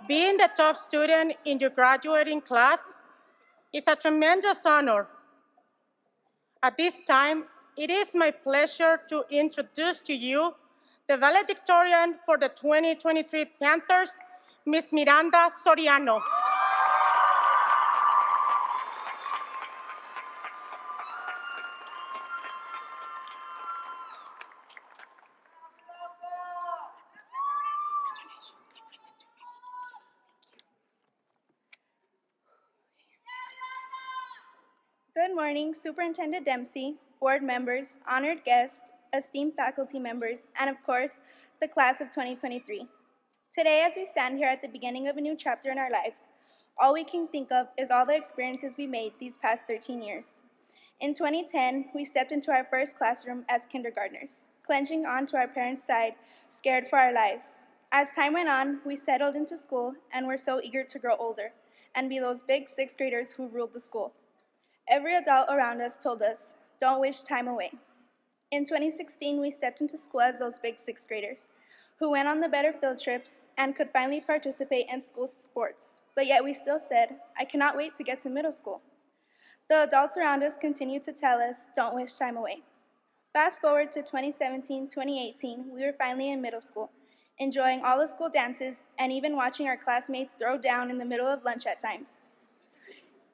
Being the top student in your graduating class is a tremendous honor. At this time, it is my pleasure to introduce to you the valedictorian for the 2023 Panthers, Ms. Miranda Soriano. Good morning, Superintendent Dempsey, board members, honored guests, esteemed faculty members, and of course, the class of 2023. Today, as we stand here at the beginning of a new chapter in our lives, all we can think of is all the experiences we made these past 13 years. In 2010, we stepped into our first classroom as kindergartners, clenching onto our parents' side, scared for our lives. As time went on, we settled into school and were so eager to grow older and be those big sixth graders who ruled the school. Every adult around us told us, don't wish time away. In 2016, we stepped into school as those big sixth graders who went on the better field trips and could finally participate in school sports. But yet we still said, I cannot wait to get to middle school. The adults around us continued to tell us, don't wish time away. Fast forward to 2017, 2018, we were finally in middle school, enjoying all the school dances and even watching our classmates throw down in the middle of lunch at times.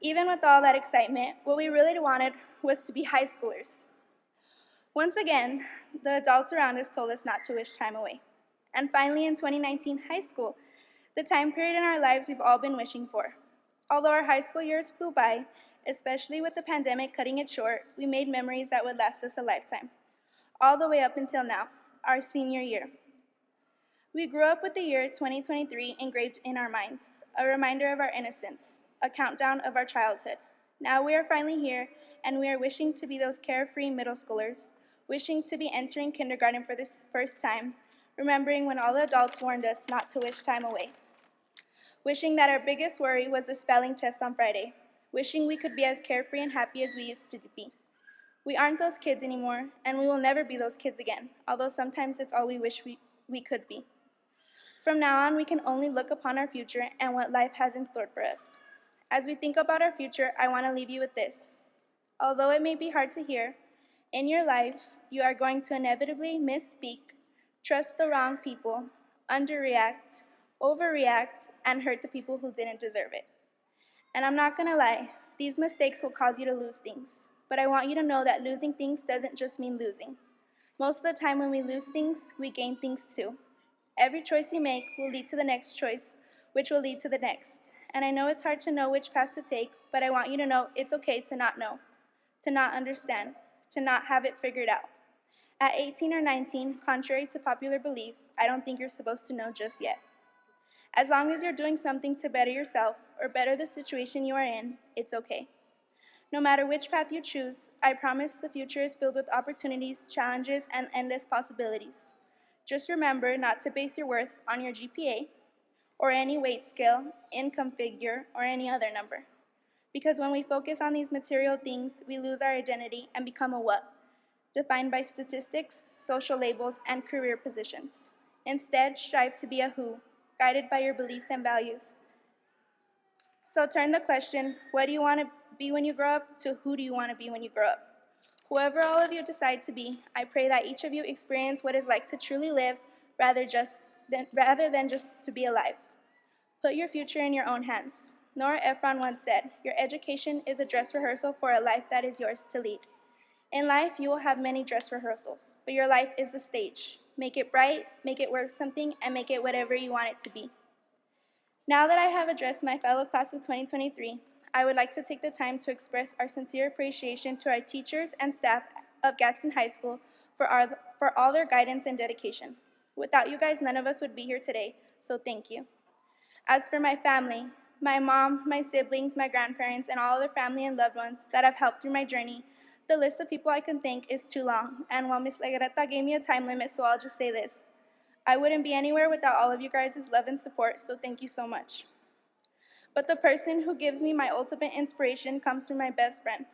Even with all that excitement, what we really wanted was to be high schoolers. Once again, the adults around us told us not to wish time away. And finally, in 2019, high school, the time period in our lives we've all been wishing for. Although our high school years flew by, especially with the pandemic cutting it short, we made memories that would last us a lifetime, all the way up until now, our senior year. We grew up with the year 2023 engraved in our minds, a reminder of our innocence, a countdown of our childhood. Now we are finally here, and we are wishing to be those carefree middle schoolers, wishing to be entering kindergarten for this first time, remembering when all the adults warned us not to wish time away. Wishing that our biggest worry was the spelling test on Friday, wishing we could be as carefree and happy as we used to be. We aren't those kids anymore, and we will never be those kids again, although sometimes it's all we wish we could be. From now on, we can only look upon our future and what life has in store for us. As we think about our future, I want to leave you with this. Although it may be hard to hear, in your life, you are going to inevitably misspeak, trust the wrong people, underreact, overreact, and hurt the people who didn't deserve it. And I'm not going to lie, these mistakes will cause you to lose things. But I want you to know that losing things doesn't just mean losing. Most of the time when we lose things, we gain things too. Every choice you make will lead to the next choice, which will lead to the next. And I know it's hard to know which path to take, but I want you to know it's okay to not know, to not understand, to not have it figured out. At 18 or 19, contrary to popular belief, I don't think you're supposed to know just yet. As long as you're doing something to better yourself or better the situation you are in, it's okay. No matter which path you choose, I promise the future is filled with opportunities, challenges, and endless possibilities. Just remember not to base your worth on your GPA, or any weight scale, income figure, or any other number. Because when we focus on these material things, we lose our identity and become a what? Defined by statistics, social labels, and career positions. Instead, strive to be a who, guided by your beliefs and values. So turn the question, what do you want to be when you grow up, to who do you want to be when you grow up? Whoever all of you decide to be, I pray that each of you experience what it's like to truly live rather than just to be alive. Put your future in your own hands. Nora Ephron once said, your education is a dress rehearsal for a life that is yours to lead. In life, you will have many dress rehearsals, but your life is the stage. Make it bright, make it worth something, and make it whatever you want it to be. Now that I have addressed my fellow class of 2023, I would like to take the time to express our sincere appreciation to our teachers and staff of Gadsden High School for all their guidance and dedication. Without you guys, none of us would be here today, so thank you. As for my family, my mom, my siblings, my grandparents, and all other family and loved ones that have helped through my journey, the list of people I can thank is too long, and while Ms. Legareta gave me a time limit, so I'll just say this. I wouldn't be anywhere without all of you guys' love and support, so thank you so much. But the person who gives me my ultimate inspiration comes from my best friend,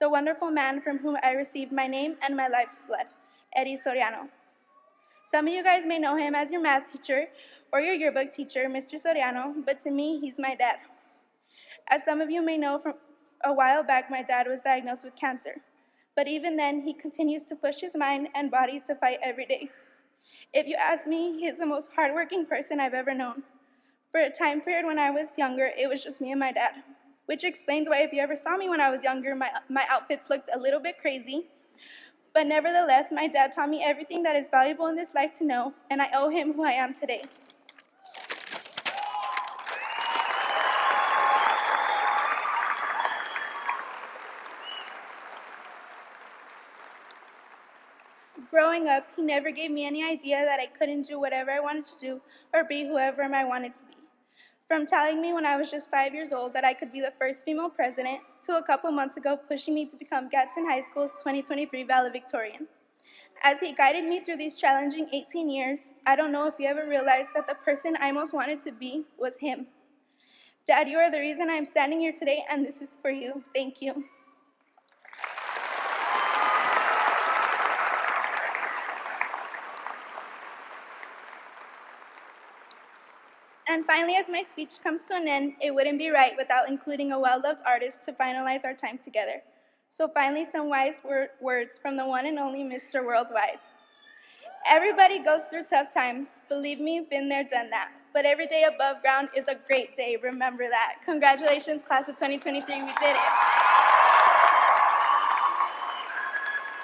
the wonderful man from whom I received my name and my life's blood, Eddie Soriano. Some of you guys may know him as your math teacher or your yearbook teacher, Mr. Soriano, but to me, he's my dad. As some of you may know, from a while back, my dad was diagnosed with cancer. But even then, he continues to push his mind and body to fight every day. If you ask me, he's the most hardworking person I've ever known. For a time period when I was younger, it was just me and my dad, which explains why if you ever saw me when I was younger, my outfits looked a little bit crazy. But nevertheless, my dad taught me everything that is valuable in this life to know, and I owe him who I am today. Growing up, he never gave me any idea that I couldn't do whatever I wanted to do or be whoever I wanted to be. From telling me when I was just 5 years old that I could be the first female president, to a couple months ago pushing me to become Gadsden High School's 2023 Valedictorian. As he guided me through these challenging 18 years, I don't know if you ever realized that the person I most wanted to be was him. Dad, you are the reason I'm standing here today, and this is for you. Thank you. And finally, as my speech comes to an end, it wouldn't be right without including a well-loved artist to finalize our time together. So finally, some wise words from the one and only Mr. Worldwide. Everybody goes through tough times. Believe me, been there, done that. But every day above ground is a great day. Remember that. Congratulations, class of 2023. We did it.